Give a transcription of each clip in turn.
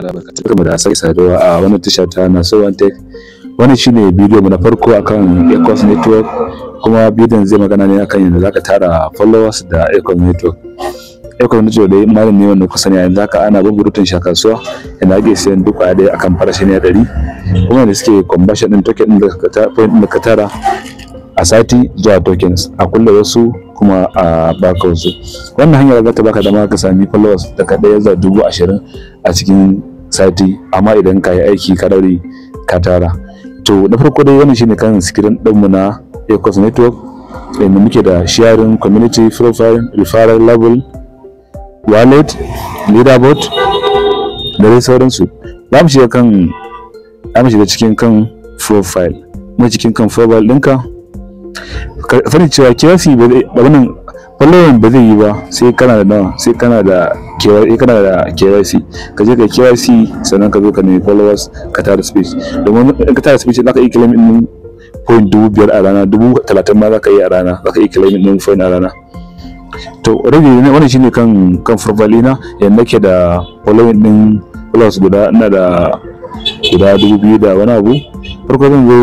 Barkamu da sake saduwa a wannan tasha ta Naso One Tech. Wannan shine bidiyo mu na farko akan Ecos Network, kuma bidiyon zai magana ne akan yadda zaka tara followers da Ecos Network. Ecos Network dai malam ne wanda kusa ne yanzu haka ana bubburutun shi a kasuwa, yanda ake siyan duk a dai akan farashi ne 100, kuma da suke conversion din token din da ka tara a sati zuwa tokens, a kulle wasu kuma a baka wasu. Wannan hanyar za ta baka dama ka sami followers daga 1 zuwa 20,000 a cikin sati, amma idan ka yi aiki ka daure ka tara. To na farko dai wannan shine kan screen din mu na Ecos Network, inda muke da sharing, community, profile, referral level, wallet, leaderboard da dai sauransu. Za mu shiga cikin kan profile, mu cikin kan profile ɗinka. Sani cewa KYC following ba zai yi ba sai kana da KYC. Ka je ka KYC sannan ka zo ka nemi followers ka tara speech. Domin in ka tara speech za ka iya claim din point 5,000 a rana, 30,000 ma za ka yi a rana, za ka iya claim din point a rana. To already wannan shine kan profile ina, yanda nake da following din followers ina da guda 2,000 da wani abu. Farko zan zo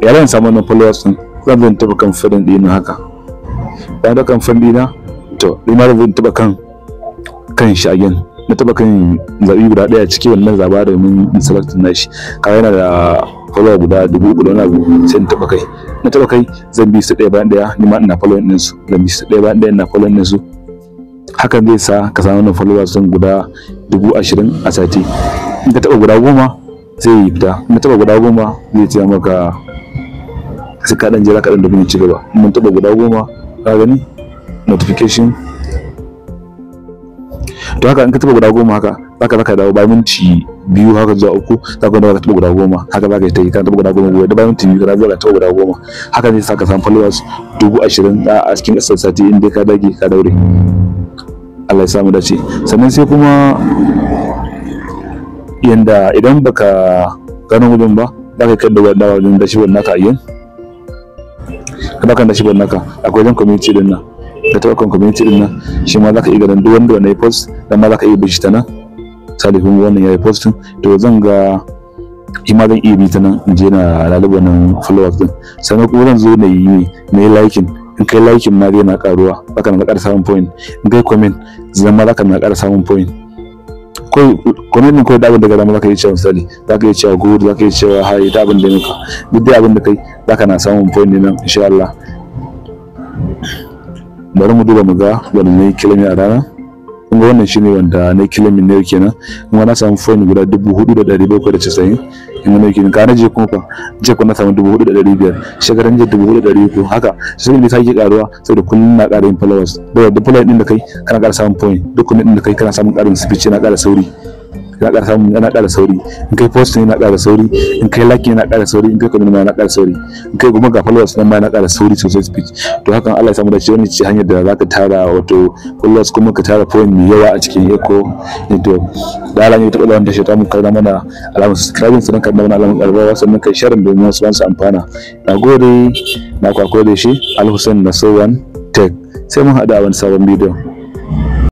yaran samu wannan followers din, zan taba kan fadin dina haka. Bayan da kan fadin dina, to ina zan taba kan shi again. Na taba kan zabi guda daya ciki wannan zaba da mun select nashi. Ka yana da follower guda 3,000 da wani abu, sai na taba kai. Na taba kai zan bi su daya bayan daya, ni ma ina following din su. Zan bi su daya bayan daya ina following din su. Hakan zai sa ka samu wannan followers sun guda 20,000 a sati. In ka taba guda 10 zai fita. In ka taba guda 10 zai ce maka sai ka dan jira kaɗan da mun ci gaba. Mun taba guda 10 ka gani notification. To haka in ka taba guda 10 haka zaka dawo bayan minti 2 haka zuwa 3 zaka dawo ka taba guda 10 haka zaka yi ta yi, ka taba guda 10 da bayan minti 2 ka dawo ka taba guda 10. Haka zai saka samu followers 20,000 a cikin ƙasar sati in dai ka dage ka daure. Allah ya samu dace. Sannan sai kuma yanda idan baka gano gudun ba zaka kai da wajen dashboard naka a yin. Kada kan dashboard naka akwai wajen community din nan. Ka taba kan community din nan, shi ma zaka iya ganin duk wanda ya post, dan ma zaka iya bi shi ta nan. Misali kuma wannan yayi posting, to zan ga ima zan iya bi ta nan in je na laluba nan followers din. Sannan kuma zan zo na yi liking. In kai liking ma zai na karuwa, zaka na ƙara samun point. In kai comment zama zaka na ƙara samun point. Comment din ko da abin da ga zaka yi cewa misali zaka yi cewa good, zaka yi cewa hi, da abin da maka duk dai abin da kai zaka na samun point ne nan insha Allah. Bari mu duba mu ga wannan ne kilimi a rana. Kun ga wannan shine wanda ne kilimi ne kenan, kuma na samu point guda 4,790. in ne kenan ka naje kuma fa je ku na samu 4,500, shekaran je 4,300. haka sai ne take karuwa saboda kullun na ƙara yin followers. Da follower din da kai kana ƙara samun point, duk din da kai kana samun ƙarin speech na ƙara sauri. Yana ƙara sauri. In kai posting yana ƙara sauri, in kai like yana ƙara sauri, in kai comment yana ƙara sauri, in kai kuma ga followers nan ma yana ƙara sauri sosai speech. To hakan Allah ya samu dace, wannan ce hanyar da zaka tara wato followers kuma ka tara point mai yawa a cikin Ecos Network. Da Allah ya taɓa wannan tashi ta mu karna mana alamar subscribing, sannan karna mana alamar ƙarfafa, sannan kai sharing domin wasu su amfana. Nagode, na kwako da shi Al-Hussein Naso One Tech. Sai mun haɗu a wani sabon bidiyo.